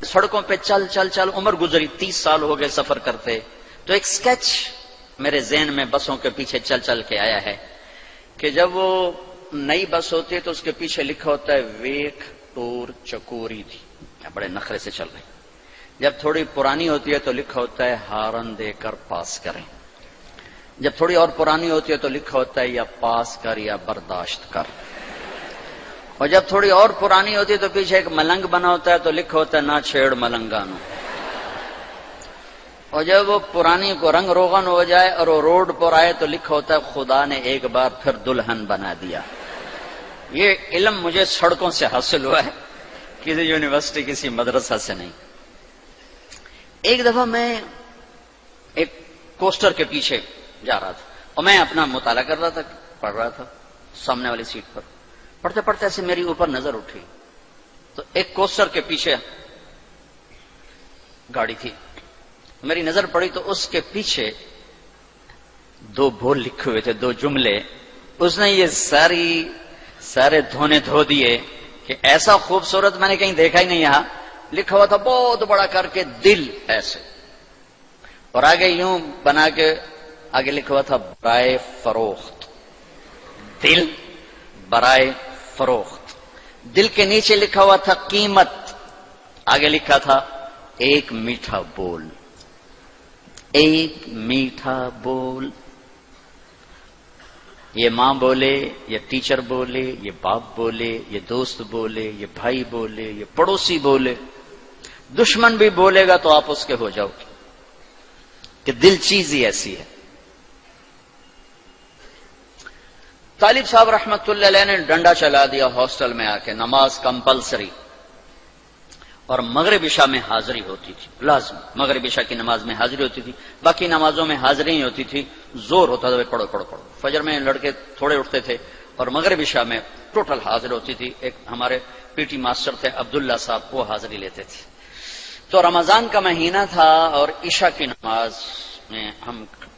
سڑکوں پہ چل چل چل عمر گزری، 30 سال ہو گئے سفر کرتے، تو ایک سکیچ میرے ذہن میں بسوں کے پیچھے چل چل کے آیا ہے کہ جب وہ نئی بس ہوتی ہے تو اس کے پیچھے لکھا ہوتا ہے ویک ٹور چکوری تھی، بڑے نخرے سے چل رہے. جب تھوڑی پرانی ہوتی ہے تو لکھا ہوتا ہے ہارن دے کر پاس کریں. جب تھوڑی اور پرانی ہوتی ہے تو لکھا ہوتا ہے یا پاس کر یا برداشت کر. اور جب تھوڑی اور پرانی ہوتی ہے تو پیچھے ایک ملنگ بنا ہوتا ہے تو لکھا ہوتا ہے نہ چھیڑ ملنگانو. اور جب وہ پرانی کو رنگ روغن ہو جائے اور وہ روڈ پر آئے تو لکھا ہوتا ہے خدا نے ایک بار پھر دلہن بنا دیا. یہ علم مجھے سڑکوں سے حاصل ہوا ہے، کسی یونیورسٹی کسی مدرسہ سے نہیں. ایک دفعہ میں ایک کوسٹر کے پیچھے جا رہا تھا اور میں اپنا مطالعہ کر رہا تھا، پڑھ رہا تھا سامنے والی سیٹ پر. پڑھتے پڑھتے ایسے میری اوپر نظر اٹھی تو ایک کوسٹر کے پیچھے گاڑی تھی. میری نظر پڑی تو اس کے پیچھے 2 بول لکھے ہوئے تھے، 2 جملے. اس نے یہ سارے دھونے دھو دیے کہ ایسا خوبصورت میں نے کہیں دیکھا ہی نہیں. یہاں لکھا ہوا تھا بہت بڑا کر کے دل ایسے، اور آگے یوں بنا کے آگے لکھا ہوا تھا برائے فروخت. دل برائے فروخت. دل کے نیچے لکھا ہوا تھا قیمت، آگے لکھا تھا ایک میٹھا بول. ایک میٹھا بول. یہ ماں بولے، یہ ٹیچر بولے، یہ باپ بولے، یہ دوست بولے، یہ بھائی بولے، یہ پڑوسی بولے، دشمن بھی بولے گا تو آپ اس کے ہو جاؤ گے، کہ دل چیز ہی ایسی ہے. طالب صاحب رحمت اللہ علیہ نے ڈنڈا چلا دیا ہاسٹل میں آ کے، نماز کمپلسری اور مغرب عشاء میں حاضری ہوتی تھی، لازم مغرب عشاء کی نماز میں حاضری ہوتی تھی، باقی نمازوں میں حاضری ہی ہوتی تھی. زور ہوتا تھا پڑھو پڑھو پڑھو. فجر میں لڑکے تھوڑے اٹھتے تھے اور مغرب عشاء میں ٹوٹل حاضر ہوتی تھی. ایک ہمارے پی ٹی ماسٹر تھے عبداللہ صاحب، وہ حاضری لیتے تھے. تو رمضان کا مہینہ تھا اور عشاء کی نماز میں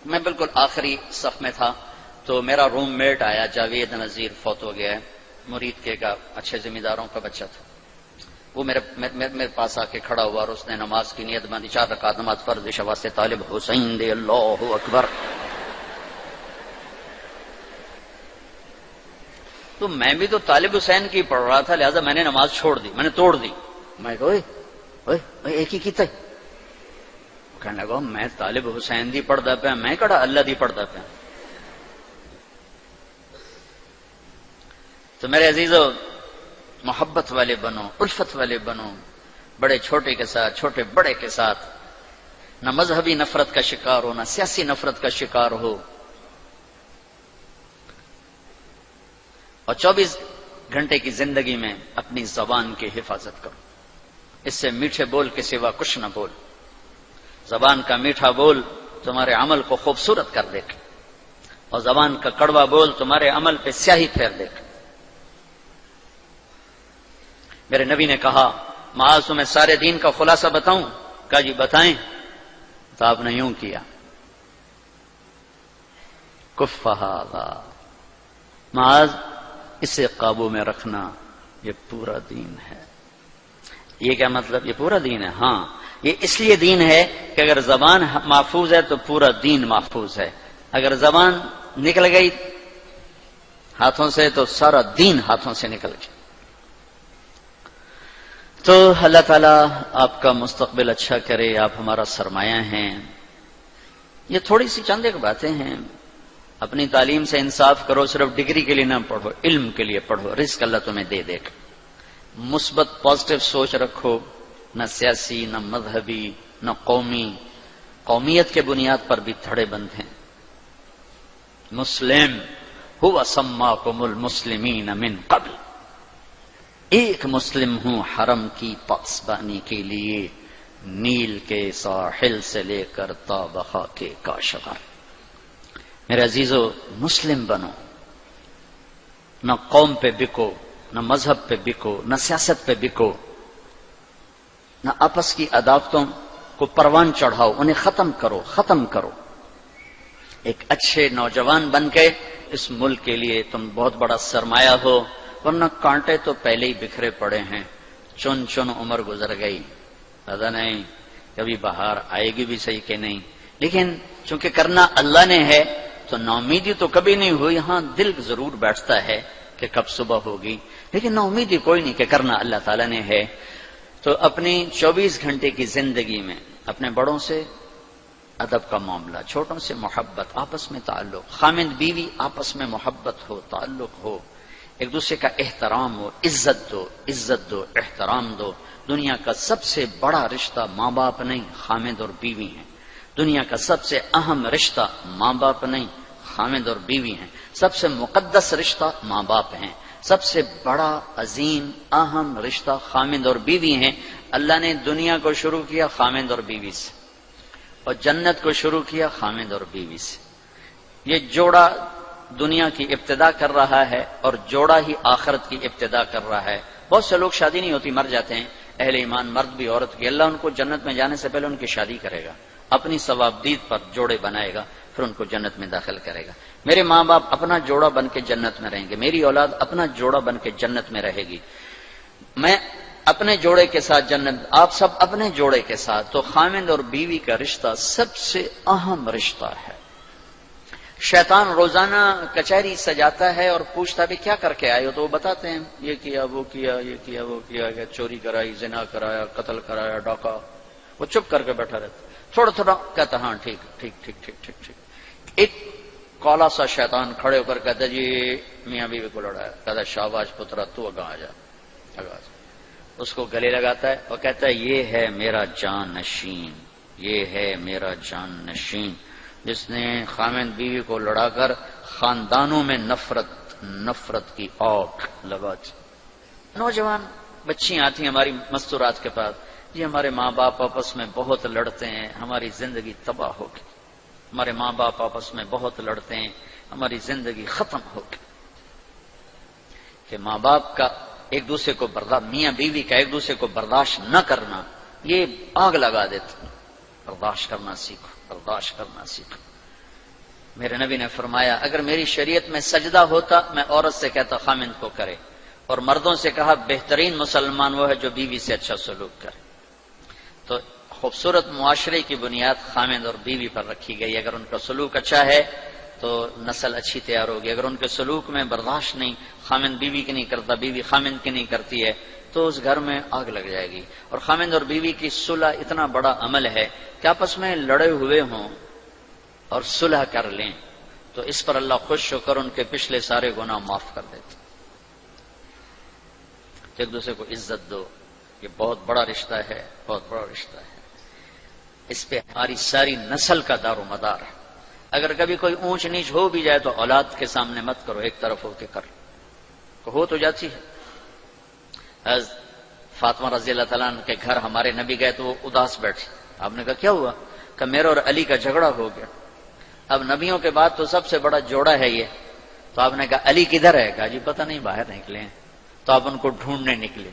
میں بالکل آخری صف میں تھا. تو میرا روم میٹ آیا، جاوید نذیر، فوت ہو گیا ہے، مرید کے کا اچھے ذمہ داروں کا بچہ تھا. وہ میرے پاس آ کے کھڑا ہوا اور اس نے نماز کی نیت باندھی. 4 رکعت نماز فرض عشاء واسطے طالب حسین دے اللہ اکبر. تو میں بھی تو طالب حسین کی پڑھ رہا تھا، لہذا میں نے نماز چھوڑ دی، میں نے توڑ دی. میں کہا اوئے ایک ہی کیتا ہے. کہنے لگا میں طالب حسین دی پڑھدا پیا، میں کہڑا اللہ دی پڑھدا پیا. تو میرے عزیزو، محبت والے بنو، الفت والے بنو، بڑے چھوٹے کے ساتھ، چھوٹے بڑے کے ساتھ. نہ مذہبی نفرت کا شکار ہو، نہ سیاسی نفرت کا شکار ہو. اور 24 گھنٹے کی زندگی میں اپنی زبان کی حفاظت کرو. اس سے میٹھے بول کے سوا کچھ نہ بول. زبان کا میٹھا بول تمہارے عمل کو خوبصورت کر دے گا، اور زبان کا کڑوا بول تمہارے عمل پہ سیاہی پھیر دے گا. میرے نبی نے کہا معاذ تمہیں سارے دین کا خلاصہ بتاؤں؟ کہا جی بتائیں. تو آپ نے یوں کیا، کف ھذا، معاذ اسے قابو میں رکھنا، یہ پورا دین ہے. یہ کیا مطلب؟ یہ پورا دین ہے. ہاں، یہ اس لیے دین ہے کہ اگر زبان محفوظ ہے تو پورا دین محفوظ ہے. اگر زبان نکل گئی ہاتھوں سے تو سارا دین ہاتھوں سے نکل گیا. تو اللہ تعالیٰ آپ کا مستقبل اچھا کرے. آپ ہمارا سرمایہ ہیں. یہ تھوڑی سی چند ایک باتیں ہیں. اپنی تعلیم سے انصاف کرو، صرف ڈگری کے لیے نہ پڑھو، علم کے لیے پڑھو. رزق اللہ تمہیں دے دے گا. مثبت پازیٹو سوچ رکھو، نہ سیاسی، نہ مذہبی، نہ قومی. قومیت کے بنیاد پر بھی دھڑے بند ہیں. مسلم ہوا سماکم المسلمین من قبل، ایک مسلم ہوں حرم کی پاسبانی کے لیے، نیل کے ساحل سے لے کر تا بخا کے کاشغر. میرے عزیزو، مسلم بنو. نہ قوم پہ بکو، نہ مذہب پہ بکو، نہ سیاست پہ بکو، نہ آپس کی عداوتوں کو پروان چڑھاؤ، انہیں ختم کرو. ایک اچھے نوجوان بن کے اس ملک کے لیے تم بہت بڑا سرمایہ ہو، ورنہ کانٹے تو پہلے ہی بکھرے پڑے ہیں. چن چن عمر گزر گئی. پتا نہیں کبھی بہار آئے گی بھی صحیح کہ نہیں، لیکن چونکہ کرنا اللہ نے ہے تو ناامیدی تو کبھی نہیں ہوئی. ہاں دل ضرور بیٹھتا ہے کہ کب صبح ہوگی، لیکن ناامیدی کوئی نہیں کہ کرنا اللہ تعالیٰ نے ہے. تو اپنی 24 گھنٹے کی زندگی میں اپنے بڑوں سے ادب کا معاملہ، چھوٹوں سے محبت، آپس میں تعلق، خامند بیوی آپس میں محبت ہو، تعلق ہو، ایک دوسرے کا احترام ہو، عزت دو، احترام دو. دنیا کا سب سے بڑا رشتہ ماں باپ نہیں، خامند اور بیوی ہیں. دنیا کا سب سے اہم رشتہ ماں باپ نہیں، خامند اور بیوی ہیں. سب سے مقدس رشتہ ماں باپ ہیں. سب سے بڑا عظیم اہم رشتہ خامند اور بیوی ہیں. اللہ نے دنیا کو شروع کیا خامند اور بیوی سے، اور جنت کو شروع کیا خامند اور بیوی سے. یہ جوڑا دنیا کی ابتدا کر رہا ہے اور جوڑا ہی آخرت کی ابتدا کر رہا ہے. بہت سے لوگ شادی نہیں ہوتی مر جاتے ہیں، اہل ایمان مرد بھی عورت کی، اللہ ان کو جنت میں جانے سے پہلے ان کی شادی کرے گا، اپنی ثوابدید پر جوڑے بنائے گا، پھر ان کو جنت میں داخل کرے گا. میرے ماں باپ اپنا جوڑا بن کے جنت میں رہیں گے، میری اولاد اپنا جوڑا بن کے جنت میں رہے گی، میں اپنے جوڑے کے ساتھ جنت، آپ سب اپنے جوڑے کے ساتھ. تو خامند اور بیوی کا رشتہ سب سے اہم رشتہ ہے. شیطان روزانہ کچہری سجاتا ہے اور پوچھتا بھی کیا کر کے آئے ہو، تو وہ بتاتے ہیں یہ کیا وہ کیا، یہ کیا وہ کیا، چوری کرائی، زنا کرایا، قتل کرایا، ڈاکہ. وہ چپ کر کے بیٹھا رہتا، تھوڑا تھوڑا کہتا ہاں ٹھیک ٹھیک ٹھیک ٹھیک ٹھیک ٹھیک. ایک کالا سا شیطان کھڑے ہو کر کہتا جی میاں بیوی کو لڑایا، کہتا شاباش پترا تو اگاں آ جا، اگاں جا. اس کو گلے لگاتا ہے اور کہتا ہے یہ ہے میرا جان نشین، یہ ہے میرا جان نشین، جس نے خامند بیوی کو لڑا کر خاندانوں میں نفرت کی آگ لگا دی. نوجوان بچیاں آتی ہیں ہماری مستورات کے پاس، یہ ہمارے ماں باپ آپس میں بہت لڑتے ہیں، ہماری زندگی تباہ ہو گئی، ہمارے ماں باپ آپس میں بہت لڑتے ہیں، ہماری زندگی ختم ہو گئی. کہ ماں باپ کا ایک دوسرے کو میاں بیوی کا ایک دوسرے کو برداشت نہ کرنا یہ آگ لگا دیتا. برداشت کرنا سیکھو، برداشت کرنا سیکھو. میرے نبی نے فرمایا اگر میری شریعت میں سجدہ ہوتا میں عورت سے کہتا خامند کو کرے، اور مردوں سے کہا بہترین مسلمان وہ ہے جو بیوی سے اچھا سلوک کرے. تو خوبصورت معاشرے کی بنیاد خامند اور بیوی پر رکھی گئی. اگر ان کا سلوک اچھا ہے تو نسل اچھی تیار ہوگی. اگر ان کے سلوک میں برداشت نہیں، خامند بیوی کی نہیں کرتا، بیوی خامند کی نہیں کرتی ہے، تو اس گھر میں آگ لگ جائے گی. اور خامند اور بیوی کی صلح اتنا بڑا عمل ہے کہ آپس میں لڑے ہوئے ہوں اور صلح کر لیں تو اس پر اللہ خوش ہو کر ان کے پچھلے سارے گناہ معاف کر دیتے. ایک دوسرے کو عزت دو، یہ بہت بڑا رشتہ ہے، بہت بڑا رشتہ ہے. اس پہ ہماری ساری نسل کا دار و مدار ہے. اگر کبھی کوئی اونچ نیچ ہو بھی جائے تو اولاد کے سامنے مت کرو، ایک طرف ہو کے کرو. ہو تو جاتی ہے. حضرت فاطمہ رضی اللہ تعالیٰ عنہ کے گھر ہمارے نبی گئے تو وہ اداس بیٹھے. آپ نے کہا کیا ہوا؟ کہ میرا اور علی کا جھگڑا ہو گیا. اب نبیوں کے بعد تو سب سے بڑا جوڑا ہے یہ. تو آپ نے کہا علی کدھر ہے؟ کہا جی پتہ نہیں، باہر نکلے ہیں. تو آپ ان کو ڈھونڈنے نکلے،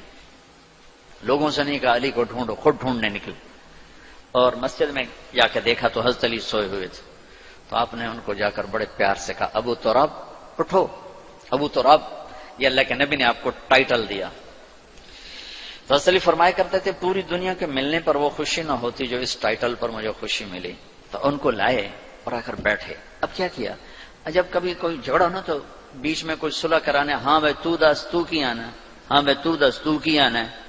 لوگوں سے نہیں کہا علی کو ڈھونڈو، خود ڈھونڈنے نکلے. اور مسجد میں جا کے دیکھا تو حضرت علی سوئے ہوئے تھے. تو آپ نے ان کو جا کر بڑے پیار سے کہا ابو تراب اٹھو. ابو تراب یہ اللہ کے نبی نے آپ کو ٹائٹل دیا. تو حضرت علی فرمایا کرتے تھے پوری دنیا کے ملنے پر وہ خوشی نہ ہوتی جو اس ٹائٹل پر مجھے خوشی ملی. تو ان کو لائے اور آ کر بیٹھے. اب کیا جب کبھی کوئی جھگڑا نا تو بیچ میں کوئی صلح کرانے، ہاں بھائی تو دس تو کی آنا، ہاں بھائی تو دس تو کی آنا ہے،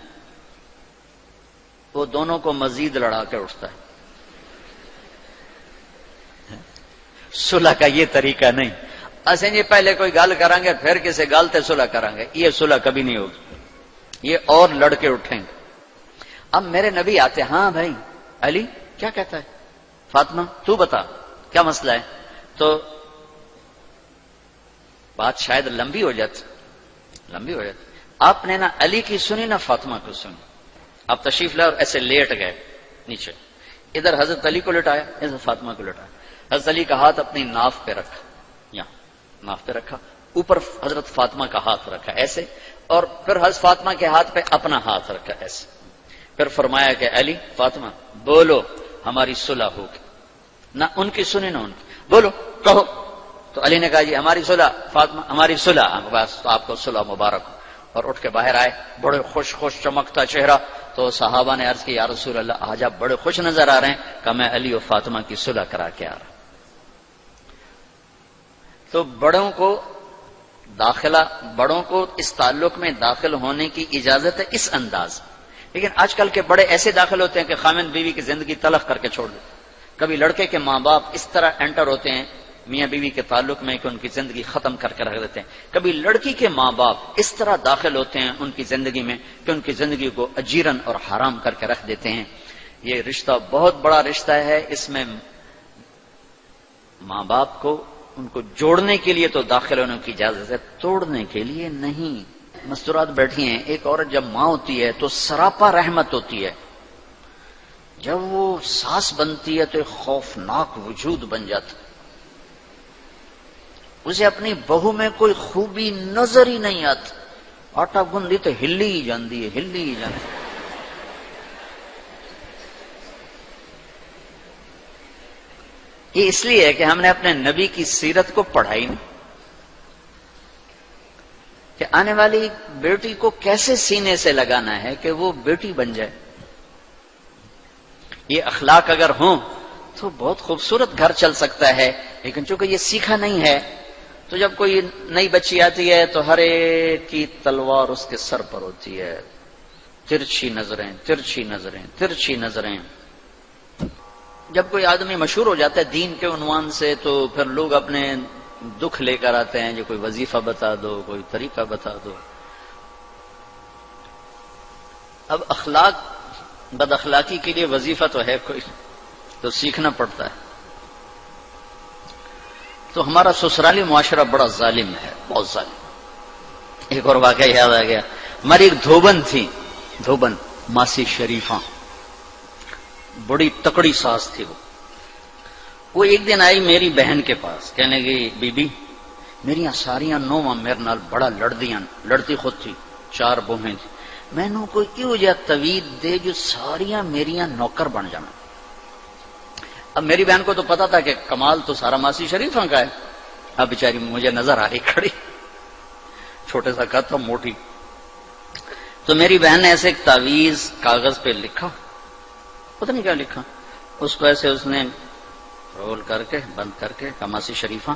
وہ دونوں کو مزید لڑا کے اٹھتا ہے. صلح کا یہ طریقہ نہیں. اسیں جی پہلے کوئی گل کریں گے پھر کسی گل تے صلح کریں گے، یہ صلح کبھی نہیں ہوگی، یہ اور لڑ کے اٹھیں گے. اب میرے نبی آتے، ہاں بھائی علی کیا کہتا ہے، فاطمہ تو بتا کیا مسئلہ ہے. تو بات شاید لمبی ہو جاتی. آپ نے نہ علی کی سنی نہ فاطمہ کو سنی. آپ تشریف لائے اور ایسے لیٹ گئے نیچے. ادھر حضرت علی کو لٹایا، ادھر فاطمہ کو لٹایا. حضرت علی کا ہاتھ اپنی ناف پہ رکھا، یہاں ناف پہ رکھا، اوپر حضرت فاطمہ کا ہاتھ رکھا ایسے، اور پھر حضرت فاطمہ کے ہاتھ پہ اپنا ہاتھ رکھا ایسے. پھر فرمایا کہ علی فاطمہ بولو ہماری صلح ہوگی. نہ ان کی سنی نہ ان کی، بولو کہو. تو علی نے کہا جی ہماری صلح، فاطمہ ہماری صلح، بس تو آپ کو صلح مبارک ہو. اور اٹھ کے باہر آئے، بڑے خوش چمکتا چہرہ. تو صحابہ نے عرض کی یا رسول اللہ آج آپ بڑے خوش نظر آ رہے ہیں. کہا میں علی و فاطمہ کی صلح کرا کے آ رہا. تو بڑوں کو اس تعلق میں داخل ہونے کی اجازت ہے اس انداز. لیکن آج کل کے بڑے ایسے داخل ہوتے ہیں کہ خامند بیوی کی زندگی تلخ کر کے چھوڑ دیں. کبھی لڑکے کے ماں باپ اس طرح انٹر ہوتے ہیں میاں بیوی کے تعلق میں کہ ان کی زندگی ختم کر کے رکھ دیتے ہیں. کبھی لڑکی کے ماں باپ اس طرح داخل ہوتے ہیں ان کی زندگی میں کہ ان کی زندگی کو اجیرن اور حرام کر کے رکھ دیتے ہیں. یہ رشتہ بہت بڑا رشتہ ہے. اس میں ماں باپ کو ان کو جوڑنے کے لیے تو داخل ہونے کی اجازت ہے, توڑنے کے لیے نہیں. مستورات بیٹھی ہیں. ایک عورت جب ماں ہوتی ہے تو سراپا رحمت ہوتی ہے. جب وہ ساس بنتی ہے تو ایک خوفناک وجود بن جاتا ہے. اسے اپنی بہو میں کوئی خوبی نظر ہی نہیں آتی. آٹا گندی تو ہلی ہی جاندی ہے. یہ اس لیے ہے کہ ہم نے اپنے نبی کی سیرت کو پڑھائی نہیں کہ آنے والی بیٹی کو کیسے سینے سے لگانا ہے کہ وہ بیٹی بن جائے. یہ اخلاق اگر ہوں تو بہت خوبصورت گھر چل سکتا ہے. لیکن چونکہ یہ سیکھا نہیں ہے تو جب کوئی نئی بچی آتی ہے تو ہر ایک کی تلوار اس کے سر پر ہوتی ہے. ترچھی نظریں. جب کوئی آدمی مشہور ہو جاتا ہے دین کے عنوان سے تو پھر لوگ اپنے دکھ لے کر آتے ہیں. جو کوئی وظیفہ بتا دو, کوئی طریقہ بتا دو. اب بد اخلاقی کے لیے وظیفہ تو ہے کوئی, تو سیکھنا پڑتا ہے. تو ہمارا سسرالی معاشرہ بڑا ظالم ہے, بہت ظالم. ایک اور واقعہ یاد آ گیا. ہماری ایک دھوبن تھی, ماسی شریفہ, بڑی تکڑی ساس تھی. وہ ایک دن آئی میری بہن کے پاس, کہنے گئی بی بی میری ساریاں نوواں میرے نال بڑا لڑتی خود تھی, 4 بوہیں تھی. میں نو کوئی کیوں جا توید دے جو ساریاں میریاں نوکر بن جانا. اب میری بہن کو تو پتا تھا کہ کمال تو سارا ماسی شریفہ کا ہے. اب بیچاری مجھے نظر آ رہی کھڑی, چھوٹے سا قد تھا, موٹی. تو میری بہن نے ایسے ایک تعویذ کاغذ پہ لکھا, پتہ نہیں کیا لکھا, اس کو ایسے اس نے رول کر کے بند کر کے کہا ماسی شریفہ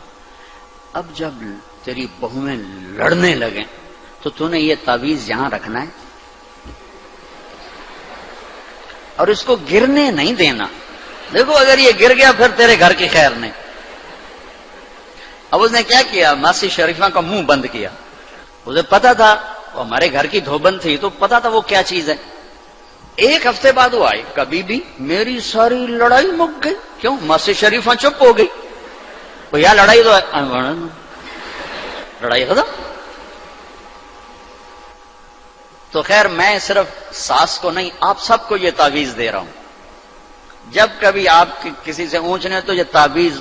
اب جب تیری بہویں لڑنے لگیں تو نے یہ تعویذ یہاں رکھنا ہے اور اس کو گرنے نہیں دینا. دیکھو اگر یہ گر گیا پھر تیرے گھر کی خیر نہیں. اب اس نے کیا کیا, ماسی شریفہ کا منہ بند کیا. اسے پتا تھا, وہ ہمارے گھر کی دھوبن تھی تو پتا تھا وہ کیا چیز ہے. 1 ہفتے بعد وہ آئی, کبھی بھی میری ساری لڑائی مک گئی. کیوں؟ ماسی شریفہ چپ ہو گئی. وہ یا لڑائی تو لڑائی ختم. تو خیر میں صرف ساس کو نہیں آپ سب کو یہ تعویذ دے رہا ہوں. جب کبھی آپ کسی سے اونچنے تو یہ تعویذ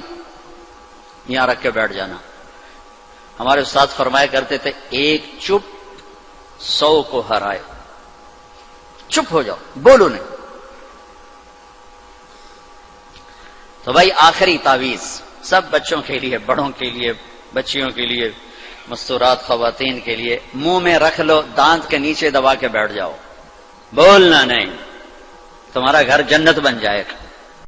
یہاں رکھ کے بیٹھ جانا. ہمارے استاد فرمایا کرتے تھے 1 چپ 100 کو ہرائے. چپ ہو جاؤ, بولو نہیں. تو بھائی آخری تعویذ سب بچوں کے لیے, بڑوں کے لیے, بچیوں کے لیے, مستورات خواتین کے لیے. منہ میں رکھ لو, دانت کے نیچے دبا کے بیٹھ جاؤ, بولنا نہیں, تمہارا گھر جنت بن جائے گا.